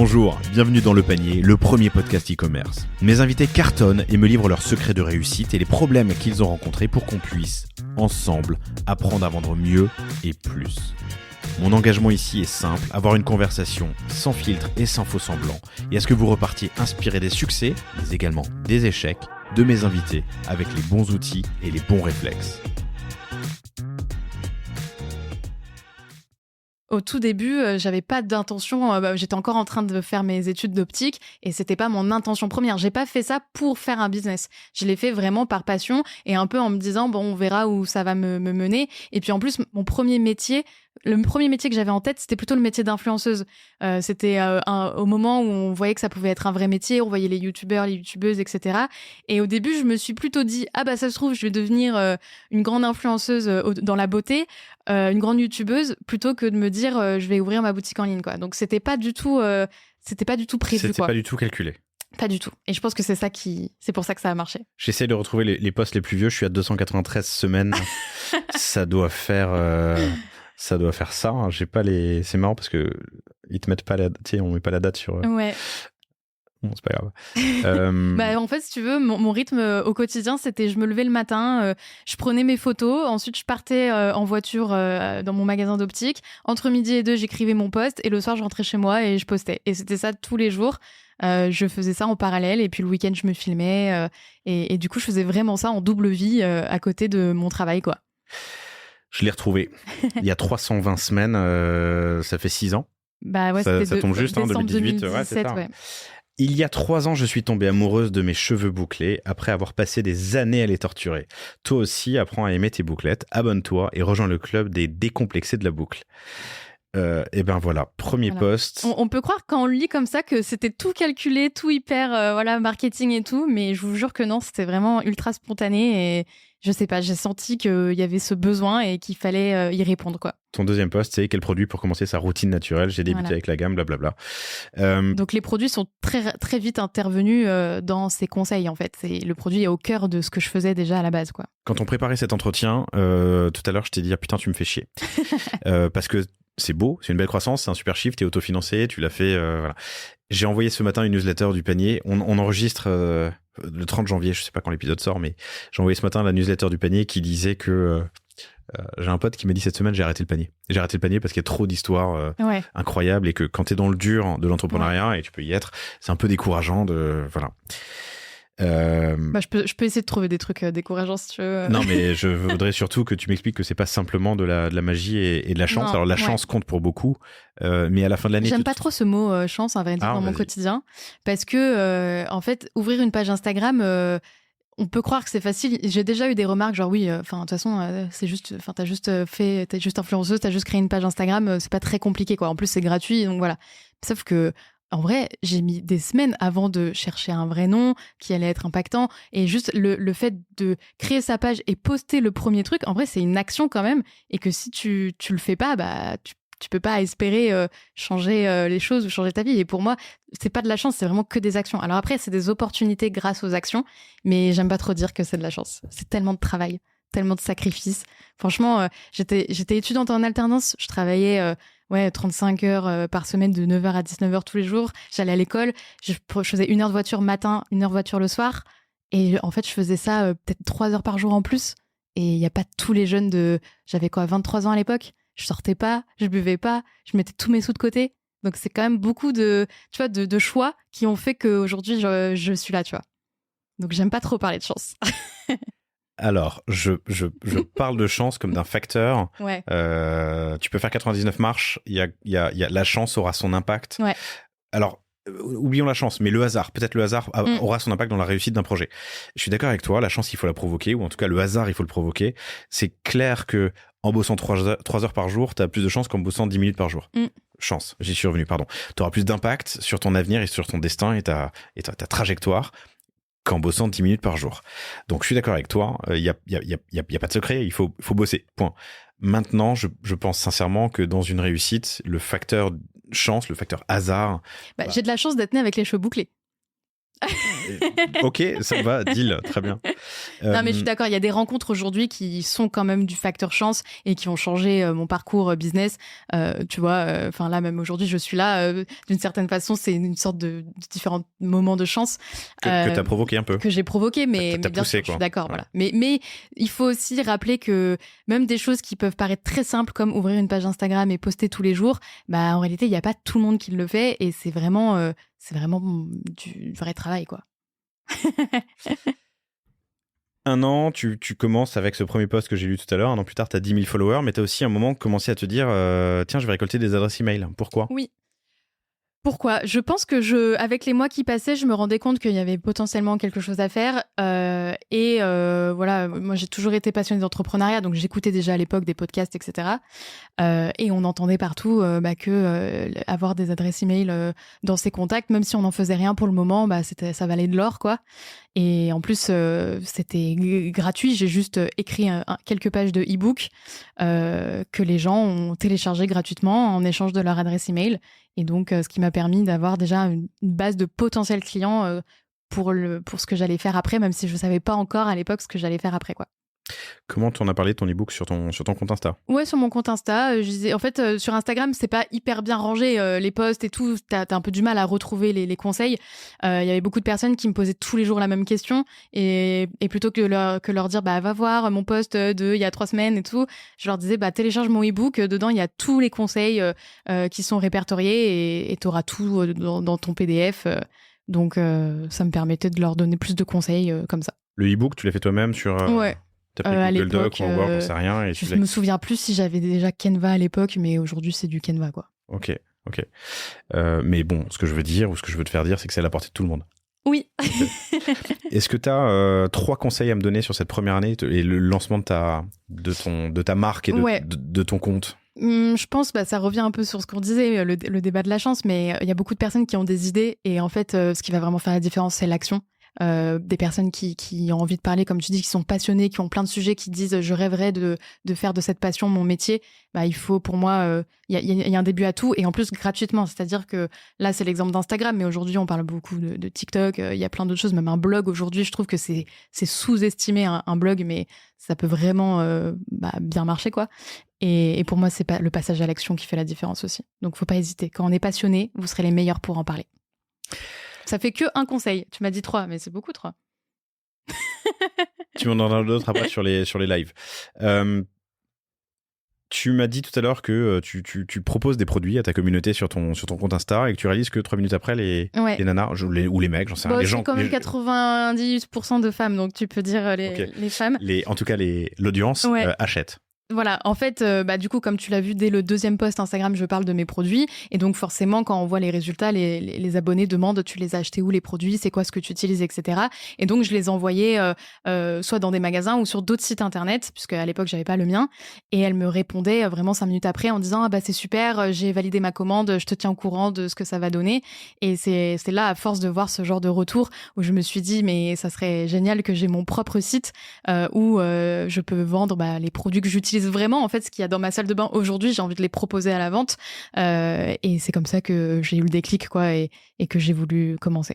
Bonjour, bienvenue dans Le Panier, le premier podcast e-commerce. Mes invités cartonnent et me livrent leurs secrets de réussite et les problèmes qu'ils ont rencontrés pour qu'on puisse, ensemble, apprendre à vendre mieux et plus. Mon engagement ici est simple, avoir une conversation sans filtre et sans faux semblants, et à ce que vous repartiez inspiré des succès, mais également des échecs, de mes invités, avec les bons outils et les bons réflexes. Au tout début, j'avais pas d'intention, j'étais encore en train de faire mes études d'optique et c'était pas mon intention première. J'ai pas fait ça pour faire un business. Je l'ai fait vraiment par passion et un peu en me disant bon, on verra où ça va me mener. Et puis en plus, le premier métier que j'avais en tête, c'était plutôt le métier d'influenceuse. C'était au moment où on voyait que ça pouvait être un vrai métier, on voyait les youtubeurs, les youtubeuses, etc. Et au début, je me suis plutôt dit ah bah ça se trouve, je vais devenir une grande influenceuse dans la beauté, une grande youtubeuse, plutôt que de me dire je vais ouvrir ma boutique en ligne, quoi. Donc c'était pas du tout prévu, C'était quoi. pas du tout calculé. Pas du tout. Et je pense que c'est pour ça que ça a marché. J'essaie de retrouver les posts les plus vieux. Je suis à 293 semaines. Ça doit faire ça. Hein. J'ai pas les. C'est marrant parce que ils te mettent pas la. Tu sais, on met pas la date sur. Ouais. Bon, c'est pas grave. En fait, si tu veux, mon rythme au quotidien, c'était je me levais le matin, je prenais mes photos, ensuite je partais en voiture dans mon magasin d'optique. Entre midi et 2, j'écrivais mon post et le soir, je rentrais chez moi et je postais. Et c'était ça tous les jours. Je faisais ça en parallèle et puis le week-end, je me filmais. Et du coup, je faisais vraiment ça en double vie à côté de mon travail, quoi. Je l'ai retrouvé. Il y a 320 semaines, ça fait 6 ans. Bah ouais, ça tombe juste, hein, 2018. 2017, ouais, c'est ça. Ouais. Il y a 3 ans, je suis tombée amoureuse de mes cheveux bouclés après avoir passé des années à les torturer. Toi aussi, apprends à aimer tes bouclettes, abonne-toi et rejoins le club des décomplexés de la boucle. Et ben voilà, premier post. On peut croire quand on le lit comme ça que c'était tout calculé, tout hyper marketing et tout, mais je vous jure que non, c'était vraiment ultra spontané et je sais pas, j'ai senti qu'il y avait ce besoin et qu'il fallait y répondre, quoi. Ton deuxième post, c'est quel produit pour commencer sa routine naturelle. J'ai débuté avec la gamme, blablabla. Donc les produits sont très, très vite intervenus dans ces conseils, en fait. Le produit est au cœur de ce que je faisais déjà à la base, quoi. Quand on préparait cet entretien, tout à l'heure, je t'ai dit, ah putain, tu me fais chier. Parce que c'est beau, c'est une belle croissance, c'est un super chiffre, t'es autofinancé, tu l'as fait, voilà. J'ai envoyé ce matin une newsletter du panier. On enregistre le 30 janvier, je sais pas quand l'épisode sort, mais j'ai envoyé ce matin la newsletter du panier qui disait que j'ai un pote qui m'a dit cette semaine, j'ai arrêté le panier. J'ai arrêté le panier parce qu'il y a trop d'histoires incroyables et que quand t'es dans le dur de l'entrepreneuriat, et tu peux y être, c'est un peu décourageant voilà. Je peux essayer de trouver des trucs décourageants si tu veux. Non, mais je voudrais surtout que tu m'expliques que c'est pas simplement de la magie et de la chance. Non, alors la chance compte pour beaucoup, mais à la fin de l'année... J'aime pas trop ce mot chance, à vrai dire, dans mon quotidien, parce que en fait, ouvrir une page Instagram... on peut croire que c'est facile. J'ai déjà eu des remarques genre oui, de toute façon, c'est juste, t'es juste influenceuse, t'as juste créé une page Instagram, c'est pas très compliqué, quoi. En plus, c'est gratuit, donc voilà. Sauf que, en vrai, j'ai mis des semaines avant de chercher un vrai nom qui allait être impactant. Et juste le fait de créer sa page et poster le premier truc, en vrai, c'est une action quand même. Et que si tu le fais pas, bah, tu peux pas espérer changer les choses ou changer ta vie. Et pour moi, c'est pas de la chance, c'est vraiment que des actions. Alors après, c'est des opportunités grâce aux actions, mais j'aime pas trop dire que c'est de la chance. C'est tellement de travail, tellement de sacrifices. Franchement, j'étais étudiante en alternance, je travaillais 35 heures par semaine de 9h à 19h tous les jours. J'allais à l'école, je faisais 1 heure de voiture matin, 1 heure de voiture le soir. Et en fait, je faisais ça peut-être 3 heures par jour en plus. Et il n'y a pas tous les jeunes j'avais 23 ans à l'époque. Je sortais pas, je buvais pas, je mettais tous mes sous de côté. Donc c'est quand même beaucoup de choix qui ont fait qu'aujourd'hui je suis là, tu vois. Donc j'aime pas trop parler de chance. Alors, je parle de chance comme d'un facteur. Ouais. Tu peux faire 99 marches, la chance aura son impact. Ouais. Alors, oublions la chance, mais le hasard, peut-être le hasard aura son impact dans la réussite d'un projet. Je suis d'accord avec toi, la chance, il faut la provoquer, ou en tout cas, le hasard, il faut le provoquer. C'est clair que en bossant 3 heures par jour, t'as plus de chance qu'en bossant 10 minutes par jour. Chance, j'y suis revenu, pardon. T'auras plus d'impact sur ton avenir et sur ton destin et ta trajectoire qu'en bossant 10 minutes par jour. Donc, je suis d'accord avec toi, il y a pas de secret, il faut bosser, point. Maintenant, je pense sincèrement que dans une réussite, le facteur chance, le facteur hasard... J'ai de la chance d'être née avec les cheveux bouclés. Ok, ça va, deal, très bien. Non, mais je suis d'accord. Il y a des rencontres aujourd'hui qui sont quand même du facteur chance et qui ont changé mon parcours business. Tu vois, enfin là, même aujourd'hui, je suis là. D'une certaine façon, c'est une sorte de différents moments de chance. Que tu as provoqué un peu. Que j'ai provoqué, mais bien poussé, sûr, je suis d'accord. Voilà. Mais il faut aussi rappeler que même des choses qui peuvent paraître très simples, comme ouvrir une page Instagram et poster tous les jours, bah, en réalité, il n'y a pas tout le monde qui le fait et c'est vraiment du vrai travail, quoi. Un an, tu commences avec ce premier post que j'ai lu tout à l'heure. Un an plus tard, tu as 10 000 followers, mais tu as aussi un moment commencé à te dire tiens, je vais récolter des adresses email. Pourquoi ? Oui. Pourquoi ? Je pense que avec les mois qui passaient, je me rendais compte qu'il y avait potentiellement quelque chose à faire. Voilà, moi j'ai toujours été passionnée d'entrepreneuriat, donc j'écoutais déjà à l'époque des podcasts, etc. Et on entendait partout que avoir des adresses email dans ses contacts, même si on n'en faisait rien pour le moment, ça valait de l'or, quoi. Et en plus, c'était gratuit. J'ai juste écrit quelques pages de e-book que les gens ont téléchargé gratuitement en échange de leur adresse email. Et donc, ce qui m'a permis d'avoir déjà une base de potentiels clients pour ce que j'allais faire après, même si je ne savais pas encore à l'époque ce que j'allais faire après, quoi. Comment t'en as parlé de ton e-book sur ton compte Insta ? Ouais, sur mon compte Insta. Je disais, en fait, sur Instagram, c'est pas hyper bien rangé, les posts et tout. T'as un peu du mal à retrouver les conseils. Il y avait beaucoup de personnes qui me posaient tous les jours la même question. Et plutôt que leur dire, va voir mon post de il y a 3 semaines et tout, je leur disais, télécharge mon e-book. Dedans, il y a tous les conseils qui sont répertoriés et t'auras tout dans ton PDF. Donc, ça me permettait de leur donner plus de conseils comme ça. Le e-book, tu l'as fait toi-même sur... Ouais. T'as pris Google Doc ou Word, j'en sais rien. Et je me souviens plus si j'avais déjà Canva à l'époque, mais aujourd'hui, c'est du Canva, quoi. Ok. Mais bon, ce que je veux dire, ou ce que je veux te faire dire, c'est que c'est à la portée de tout le monde. Oui. Est-ce que tu as 3 conseils à me donner sur cette première année et le lancement de ta marque et de ton compte ? Je pense, ça revient un peu sur ce qu'on disait, le débat de la chance, mais il y a beaucoup de personnes qui ont des idées et en fait, ce qui va vraiment faire la différence, c'est l'action. Des personnes qui ont envie de parler, comme tu dis, qui sont passionnées, qui ont plein de sujets, qui disent je rêverais de faire de cette passion mon métier. Il faut, pour moi, il y a un début à tout et en plus gratuitement. C'est-à-dire que là, c'est l'exemple d'Instagram, mais aujourd'hui, on parle beaucoup de TikTok. Il y a plein d'autres choses, même un blog. Aujourd'hui, je trouve que c'est sous-estimé un blog, mais ça peut vraiment bien marcher, quoi. Et pour moi, c'est pas le passage à l'action qui fait la différence aussi. Donc, faut pas hésiter. Quand on est passionné, vous serez les meilleurs pour en parler. Ça fait que un conseil. Tu m'as dit 3, mais c'est beaucoup 3. Tu m'en donneras d'autres après sur les lives. Tu m'as dit tout à l'heure que tu proposes des produits à ta communauté sur ton compte Insta et que tu réalises que 3 minutes après, les nanas ou les mecs, j'en sais rien. Les gens, c'est quand même 90% de femmes, donc tu peux dire les femmes. En tout cas, l'audience achète. Voilà, en fait, du coup, comme tu l'as vu dès le 2e post Instagram, je parle de mes produits. Et donc, forcément, quand on voit les résultats, les abonnés demandent tu les as achetés où les produits, c'est quoi ce que tu utilises, etc. Et donc, je les envoyais soit dans des magasins ou sur d'autres sites internet, puisque à l'époque, j'avais pas le mien. Et elles me répondaient vraiment 5 minutes après en disant c'est super, j'ai validé ma commande, je te tiens au courant de ce que ça va donner. Et c'est là, à force de voir ce genre de retour, où je me suis dit mais ça serait génial que j'ai mon propre site où je peux vendre les produits que j'utilise vraiment, en fait, ce qu'il y a dans ma salle de bain aujourd'hui, j'ai envie de les proposer à la vente et c'est comme ça que j'ai eu le déclic, quoi, et que j'ai voulu commencer.